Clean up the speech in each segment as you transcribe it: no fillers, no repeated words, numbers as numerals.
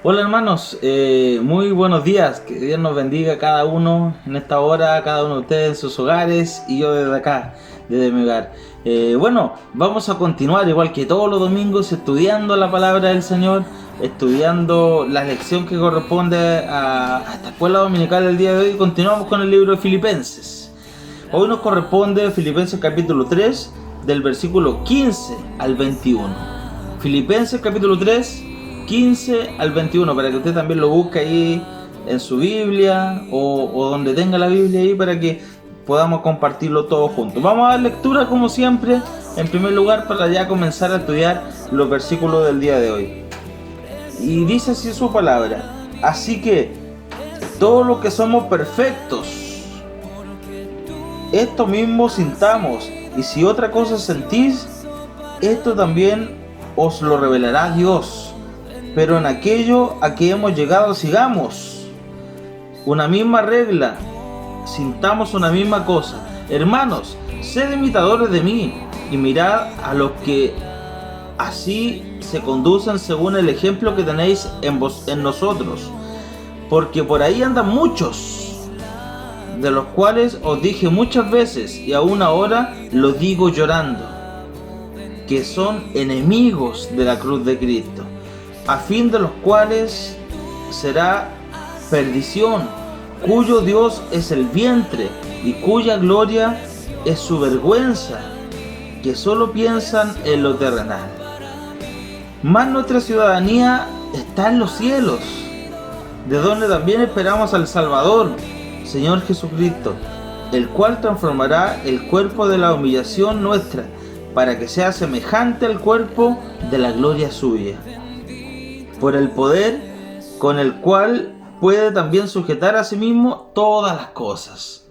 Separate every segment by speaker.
Speaker 1: Hola hermanos, muy buenos días, que Dios nos bendiga a cada uno en esta hora, cada uno de ustedes en sus hogares y yo desde acá, desde mi hogar. Bueno, vamos a continuar igual que todos los domingos estudiando la palabra del Señor, estudiando la lección que corresponde a esta escuela dominical del día de hoy. Continuamos con el libro de Filipenses. Hoy nos corresponde Filipenses capítulo 3 del versículo 15 al 21. Filipenses capítulo 3 15 al 21, para que usted también lo busque ahí en su Biblia o donde tenga la Biblia ahí, para que podamos compartirlo todos juntos. Vamos a dar lectura como siempre, en primer lugar, para ya comenzar a estudiar los versículos del día de hoy. Y dice así su palabra: así que todos los que somos perfectos, esto mismo sintamos, y si otra cosa sentís, esto también os lo revelará Dios. Pero en aquello a que hemos llegado sigamos una misma regla, sintamos una misma cosa. Hermanos, sed imitadores de mí y mirad a los que así se conducen según el ejemplo que tenéis en nosotros. Porque por ahí andan muchos, de los cuales os dije muchas veces y aún ahora lo digo llorando, que son enemigos de la cruz de Cristo, a fin de los cuales será perdición, cuyo Dios es el vientre y cuya gloria es su vergüenza, que solo piensan en lo terrenal. Mas nuestra ciudadanía está en los cielos, de donde también esperamos al Salvador, Señor Jesucristo, el cual transformará el cuerpo de la humillación nuestra, para que sea semejante al cuerpo de la gloria suya, por el poder con el cual puede también sujetar a sí mismo todas las cosas.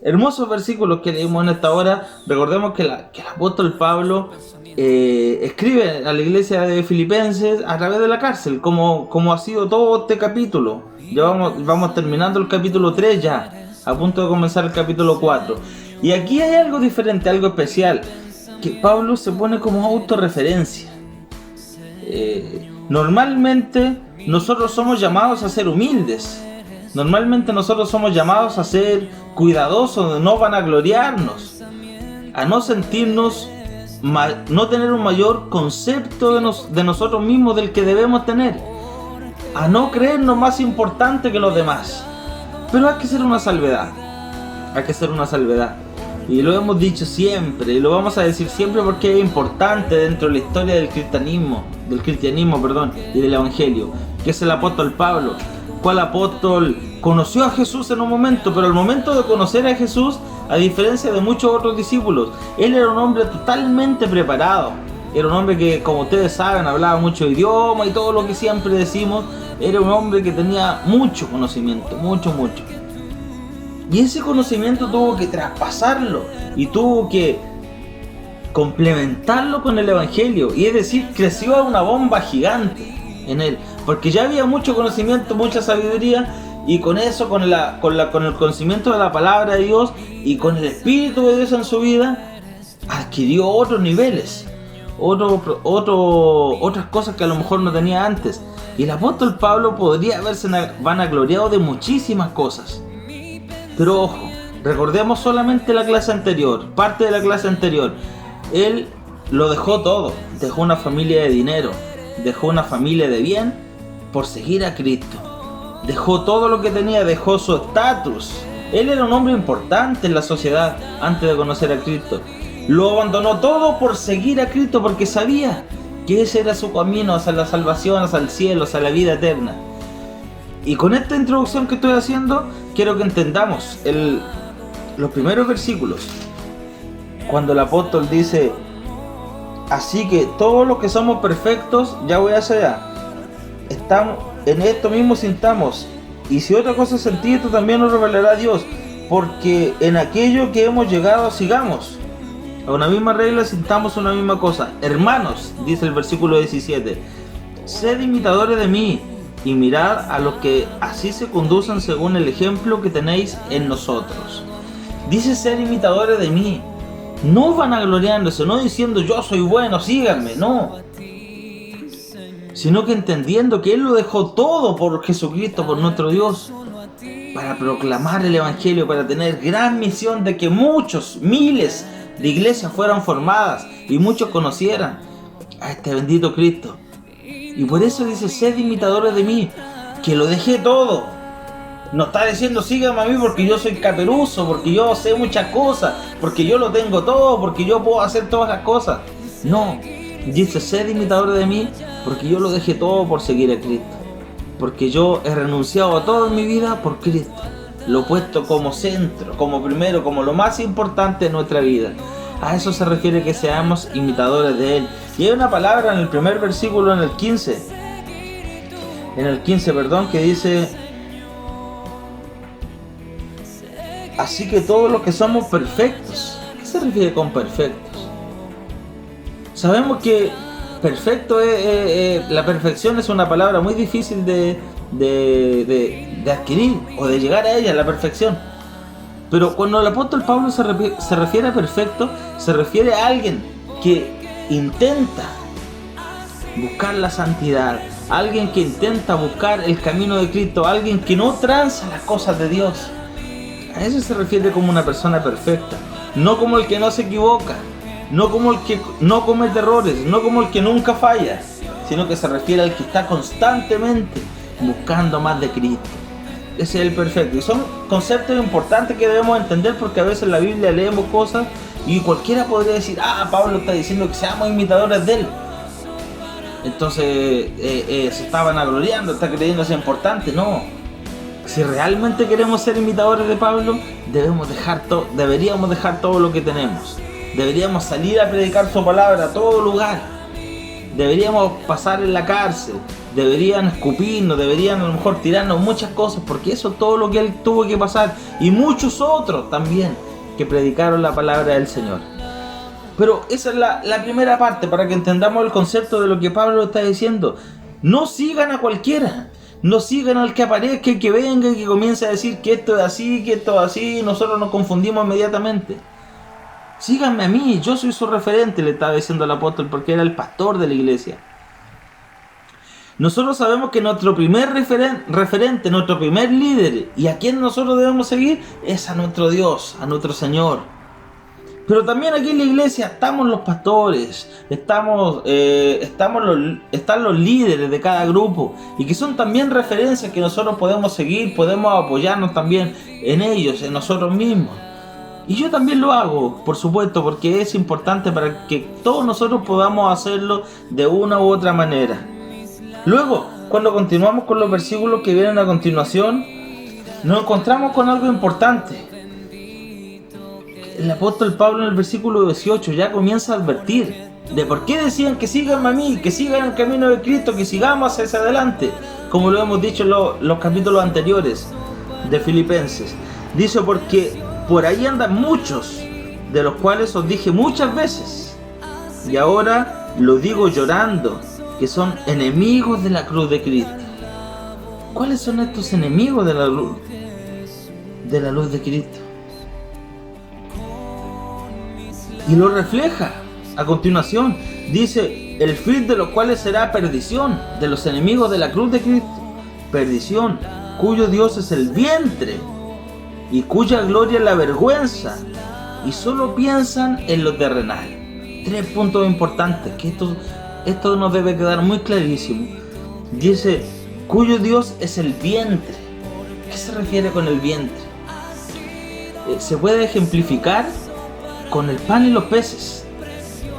Speaker 1: Hermosos versículos que leímos en esta hora. Recordemos que el apóstol Pablo escribe a la iglesia de Filipenses a través de la cárcel, como ha sido todo este capítulo. Ya vamos terminando el capítulo 3 ya, a punto de comenzar el capítulo 4. Y aquí hay algo diferente, algo especial, que Pablo se pone como autorreferencia. Normalmente nosotros somos llamados a ser humildes. Normalmente nosotros somos llamados a ser cuidadosos, de no vanagloriarnos, a no sentirnos, no tener un mayor concepto de nosotros mismos del que debemos tener, a no creernos más importantes que los demás. Pero hay que ser una salvedad. Hay que ser una salvedad. Y lo hemos dicho siempre, y lo vamos a decir siempre porque es importante dentro de la historia del cristianismo, y del evangelio, que es el apóstol Pablo. ¿Cuál apóstol conoció a Jesús en un momento? Pero al momento de conocer a Jesús, a diferencia de muchos otros discípulos, él era un hombre totalmente preparado. Era un hombre que, como ustedes saben, hablaba mucho idioma y todo lo que siempre decimos. Era un hombre que tenía mucho conocimiento, mucho. Y ese conocimiento tuvo que traspasarlo y tuvo que complementarlo con el evangelio. Y es decir, creció a una bomba gigante en él, porque ya había mucho conocimiento, mucha sabiduría, y con eso, con el conocimiento de la palabra de Dios y con el Espíritu de Dios en su vida, adquirió otros niveles, otras cosas que a lo mejor no tenía antes. Y el apóstol Pablo podría haberse vanagloriado de muchísimas cosas. Pero ojo, recordemos solamente la clase anterior, parte de la clase anterior. Él lo dejó todo, dejó una familia de dinero, dejó una familia de bien por seguir a Cristo. Dejó todo lo que tenía, dejó su estatus. Él era un hombre importante en la sociedad antes de conocer a Cristo. Lo abandonó todo por seguir a Cristo, porque sabía que ese era su camino hacia la salvación, hacia el cielo, hacia la vida eterna. Y con esta introducción que estoy haciendo, quiero que entendamos los primeros versículos, cuando el apóstol dice: así que todos los que somos perfectos, ya voy hacia allá, estamos en esto mismo sintamos, y si otra cosa sentí, esto también nos revelará Dios, porque en aquello que hemos llegado sigamos a una misma regla, sintamos una misma cosa. Hermanos, dice el versículo 17, sed imitadores de mí y mirad a los que así se conducen según el ejemplo que tenéis en nosotros. Dice ser imitadores de mí. No vanagloriándose, no diciendo yo soy bueno, síganme, no. Sino que entendiendo que Él lo dejó todo por Jesucristo, por nuestro Dios, para proclamar el Evangelio, para tener gran misión de que muchos, miles de iglesias fueran formadas y muchos conocieran a este bendito Cristo. Y por eso dice, sed imitadores de mí, que lo dejé todo. No está diciendo síganme a mí porque yo soy caperuzo, porque yo sé muchas cosas, porque yo lo tengo todo, porque yo puedo hacer todas las cosas. No, dice, sed imitadores de mí porque yo lo dejé todo por seguir a Cristo. Porque yo he renunciado a todo en mi vida por Cristo. Lo he puesto como centro, como primero, como lo más importante de nuestra vida. A eso se refiere que seamos imitadores de Él. Y hay una palabra en el primer versículo, en el 15, que dice: así que todos los que somos perfectos. ¿Qué se refiere con perfectos? Sabemos que perfecto la perfección es una palabra muy difícil de adquirir o de llegar a ella, la perfección. Pero cuando el apóstol Pablo se refiere a perfecto, se refiere a alguien que intenta buscar la santidad, alguien que intenta buscar el camino de Cristo, alguien que no tranza las cosas de Dios. A eso se refiere como una persona perfecta, no como el que no se equivoca, no como el que no comete errores, no como el que nunca falla, sino que se refiere al que está constantemente buscando más de Cristo. Ese es el perfecto. Y son conceptos importantes que debemos entender, porque a veces en la Biblia leemos cosas y cualquiera podría decir: Pablo está diciendo que seamos imitadores de él. Entonces se está vanagloriando, está creyendo ser importante. No. Si realmente queremos ser imitadores de Pablo, deberíamos dejar todo lo que tenemos. Deberíamos salir a predicar su palabra a todo lugar. Deberíamos pasar en la cárcel. Deberían escupirnos, deberían a lo mejor tirarnos muchas cosas, porque eso es todo lo que él tuvo que pasar. Y muchos otros también que predicaron la palabra del Señor. Pero esa es la primera parte, para que entendamos el concepto de lo que Pablo está diciendo. No sigan a cualquiera. No sigan al que aparezca y que venga y que comience a decir que esto es así, que esto es así. Nosotros nos confundimos inmediatamente. Síganme a mí, yo soy su referente, le estaba diciendo el apóstol, porque era el pastor de la iglesia. Nosotros sabemos que nuestro primer referente, nuestro primer líder, y a quien nosotros debemos seguir, es a nuestro Dios, a nuestro Señor. Pero también aquí en la iglesia estamos los pastores, están los líderes de cada grupo, y que son también referencias que nosotros podemos seguir, podemos apoyarnos también en ellos, en nosotros mismos. Y yo también lo hago, por supuesto, porque es importante para que todos nosotros podamos hacerlo de una u otra manera. Luego, cuando continuamos con los versículos que vienen a continuación, nos encontramos con algo importante. El apóstol Pablo en el versículo 18 ya comienza a advertir de por qué decían que sigan a mí, que sigan el camino de Cristo, que sigamos hacia adelante, como lo hemos dicho en los capítulos anteriores de Filipenses. Dice: porque por ahí andan muchos, de los cuales os dije muchas veces, y ahora lo digo llorando, que son enemigos de la cruz de Cristo. ¿Cuáles son estos enemigos de la luz de Cristo? Y lo refleja a continuación. Dice: el fin de los cuales será perdición, de los enemigos de la cruz de Cristo. Perdición, cuyo Dios es el vientre, y cuya gloria es la vergüenza, y solo piensan en lo terrenal. 3 puntos importantes, que esto nos debe quedar muy clarísimo. Dice: cuyo Dios es el vientre. ¿Qué se refiere con el vientre? Se puede ejemplificar con el pan y los peces.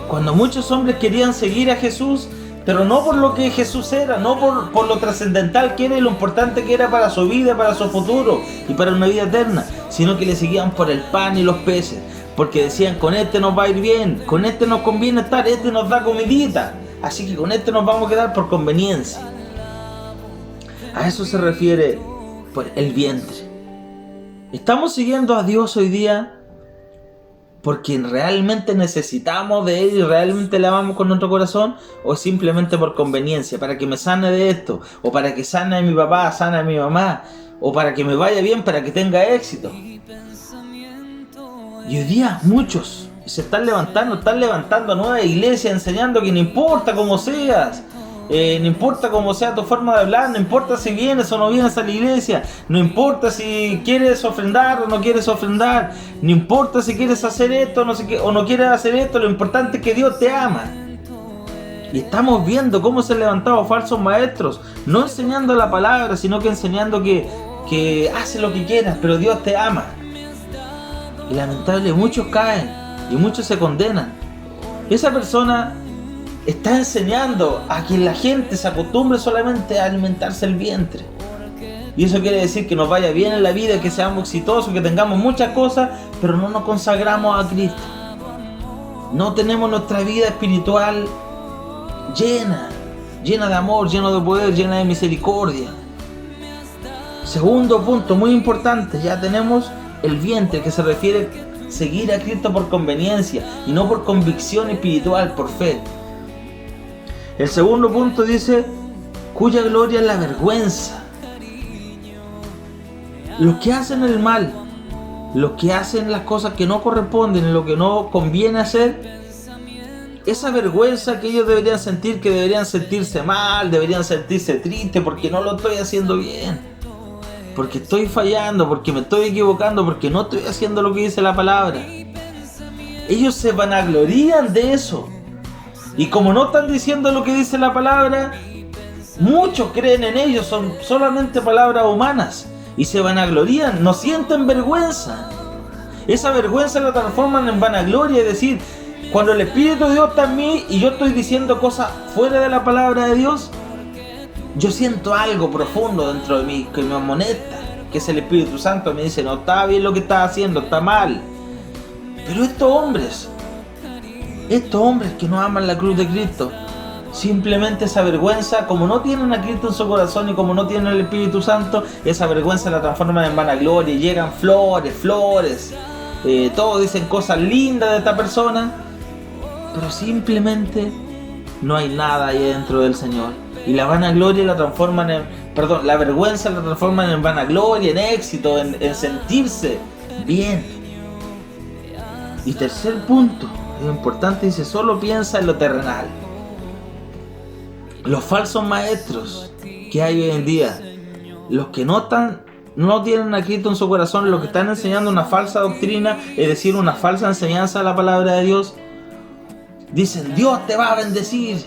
Speaker 1: Cuando muchos hombres querían seguir a Jesús, pero no por lo que Jesús era, no por lo trascendental que era y lo importante que era para su vida, para su futuro y para una vida eterna, sino que le seguían por el pan y los peces, porque decían: con este nos va a ir bien, con este nos conviene estar, este nos da comidita, así que con este nos vamos a quedar por conveniencia. A eso se refiere por el vientre. ¿Estamos siguiendo a Dios hoy día porque realmente necesitamos de Él y realmente le amamos con nuestro corazón, o simplemente por conveniencia, para que me sane de esto, o para que sane a mi papá, sane a mi mamá, o para que me vaya bien, para que tenga éxito? Y hoy día muchos se están levantando nuevas iglesias enseñando que no importa cómo seas, no importa cómo sea tu forma de hablar, no importa si vienes o no vienes a la iglesia, no importa si quieres ofrendar o no quieres ofrendar, no importa si quieres hacer esto o no quieres hacer esto, lo importante es que Dios te ama. Y estamos viendo cómo se han levantado falsos maestros, no enseñando la palabra, sino que enseñando que hace lo que quieras, pero Dios te ama. Y lamentablemente muchos caen y muchos se condenan. Esa persona está enseñando a que la gente se acostumbre solamente a alimentarse el vientre. Y eso quiere decir que nos vaya bien en la vida, que seamos exitosos, que tengamos muchas cosas, pero no nos consagramos a Cristo. No tenemos nuestra vida espiritual llena de amor, llena de poder, llena de misericordia. Segundo punto muy importante, ya tenemos el vientre, que se refiere a seguir a Cristo por conveniencia y no por convicción espiritual, por fe. El segundo punto dice, cuya gloria es la vergüenza. Los que hacen el mal, los que hacen las cosas que no corresponden, lo que no conviene hacer, esa vergüenza que ellos deberían sentir, que deberían sentirse mal, deberían sentirse tristes porque no lo estoy haciendo bien, porque estoy fallando, porque me estoy equivocando, porque no estoy haciendo lo que dice la palabra. Ellos se vanaglorían de eso. Y como no están diciendo lo que dice la palabra, muchos creen en ellos, son solamente palabras humanas. Y se vanaglorían, no sienten vergüenza. Esa vergüenza la transforman en vanagloria, es decir, cuando el Espíritu de Dios está en mí y yo estoy diciendo cosas fuera de la palabra de Dios, yo siento algo profundo dentro de mí que me amonesta, que es el Espíritu Santo. Me dice, no está bien lo que estás haciendo, está mal. Pero estos hombres que no aman la cruz de Cristo, simplemente esa vergüenza, como no tienen a Cristo en su corazón y como no tienen el Espíritu Santo, esa vergüenza la transforman en vanagloria y llegan flores, todos dicen cosas lindas de esta persona, pero simplemente no hay nada ahí dentro del Señor. Y la vanagloria la transforman la vergüenza la transforman en vanagloria, en éxito, en sentirse bien. Y tercer punto, es importante, dice, solo piensa en lo terrenal. Los falsos maestros que hay hoy en día, los que no tienen a Cristo en su corazón, los que están enseñando una falsa doctrina, es decir, una falsa enseñanza de la palabra de Dios, dicen, Dios te va a bendecir,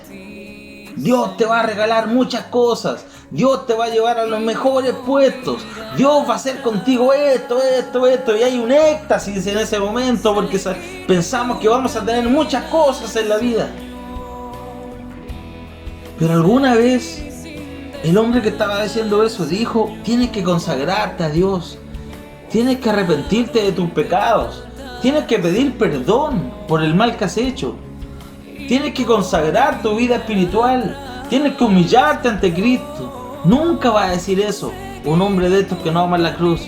Speaker 1: Dios te va a regalar muchas cosas, Dios te va a llevar a los mejores puestos, Dios va a hacer contigo esto, y hay un éxtasis en ese momento porque pensamos que vamos a tener muchas cosas en la vida. Pero alguna vez el hombre que estaba diciendo eso dijo, tienes que consagrarte a Dios, tienes que arrepentirte de tus pecados, tienes que pedir perdón por el mal que has hecho, tienes que consagrar tu vida espiritual, tienes que humillarte ante Cristo. Nunca va a decir eso un hombre de estos que no aman la cruz.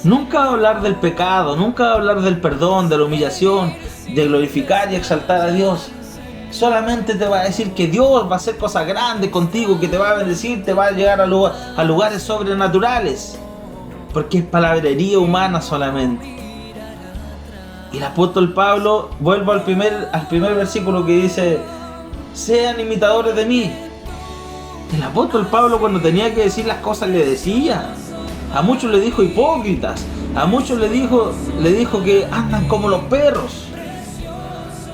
Speaker 1: Nunca va a hablar del pecado, nunca va a hablar del perdón, de la humillación, de glorificar y exaltar a Dios. Solamente te va a decir que Dios va a hacer cosas grandes contigo, que te va a bendecir, te va a llegar a lugares sobrenaturales, porque es palabrería humana solamente. Y el apóstol Pablo, vuelvo al primer versículo que dice, sean imitadores de mí. El apóstol Pablo, cuando tenía que decir las cosas, le decía. A muchos le dijo hipócritas, a muchos le dijo que andan como los perros.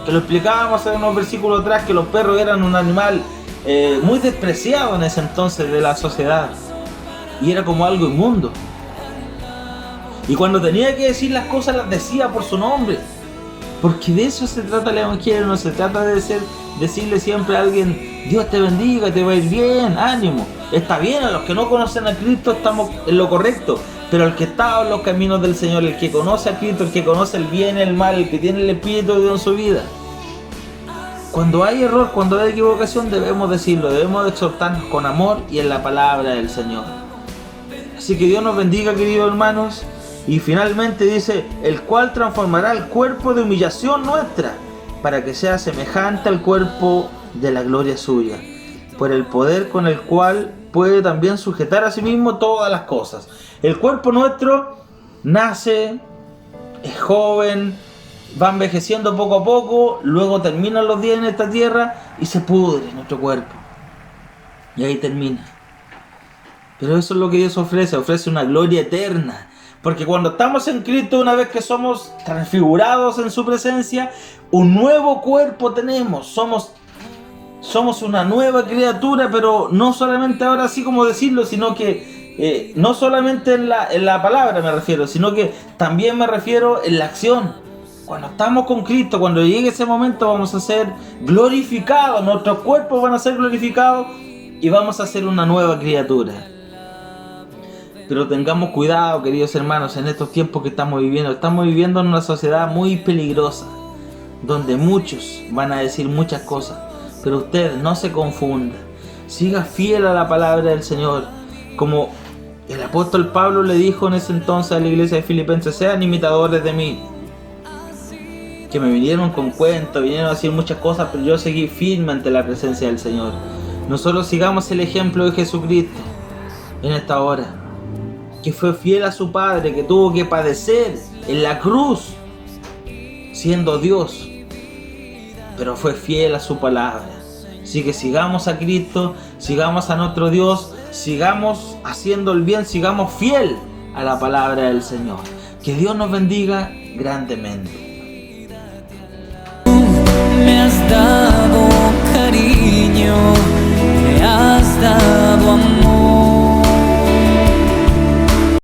Speaker 1: Que lo explicábamos en unos versículos atrás, que los perros eran un animal muy despreciado en ese entonces de la sociedad. Y era como algo inmundo. Y cuando tenía que decir las cosas, las decía por su nombre. Porque de eso se trata el evangelio, no se trata de decirle siempre a alguien, Dios te bendiga, te va a ir bien, ánimo. Está bien, a los que no conocen a Cristo estamos en lo correcto, pero el que está en los caminos del Señor, el que conoce a Cristo, el que conoce el bien y el mal, el que tiene el Espíritu de Dios en su vida, cuando hay error, cuando hay equivocación, debemos decirlo, debemos exhortarnos con amor y en la palabra del Señor. Así que Dios nos bendiga, queridos hermanos. Y finalmente dice, el cual transformará el cuerpo de humillación nuestra, para que sea semejante al cuerpo de la gloria suya, por el poder con el cual puede también sujetar a sí mismo todas las cosas. El cuerpo nuestro nace, es joven, va envejeciendo poco a poco, luego terminan los días en esta tierra y se pudre nuestro cuerpo. Y ahí termina. Pero eso es lo que Dios ofrece una gloria eterna. Porque cuando estamos en Cristo, una vez que somos transfigurados en su presencia, un nuevo cuerpo tenemos. Somos una nueva criatura, pero no solamente ahora así como decirlo, sino que no solamente en la palabra me refiero, sino que también me refiero en la acción. Cuando estamos con Cristo, cuando llegue ese momento, vamos a ser glorificados, nuestros cuerpos van a ser glorificados y vamos a ser una nueva criatura. Pero tengamos cuidado, queridos hermanos, en estos tiempos que estamos viviendo en una sociedad muy peligrosa, donde muchos van a decir muchas cosas, pero usted no se confunda, siga fiel a la palabra del Señor, como el apóstol Pablo le dijo en ese entonces a la iglesia de Filipenses: sean imitadores de mí. Que me vinieron con cuentos, vinieron a decir muchas cosas, pero yo seguí firme ante la presencia del Señor. Nosotros sigamos el ejemplo de Jesucristo en esta hora, que fue fiel a su Padre, que tuvo que padecer en la cruz siendo Dios, pero fue fiel a su palabra. Así que sigamos a Cristo, sigamos a nuestro Dios, sigamos haciendo el bien, sigamos fiel a la palabra del Señor. Que Dios nos bendiga grandemente.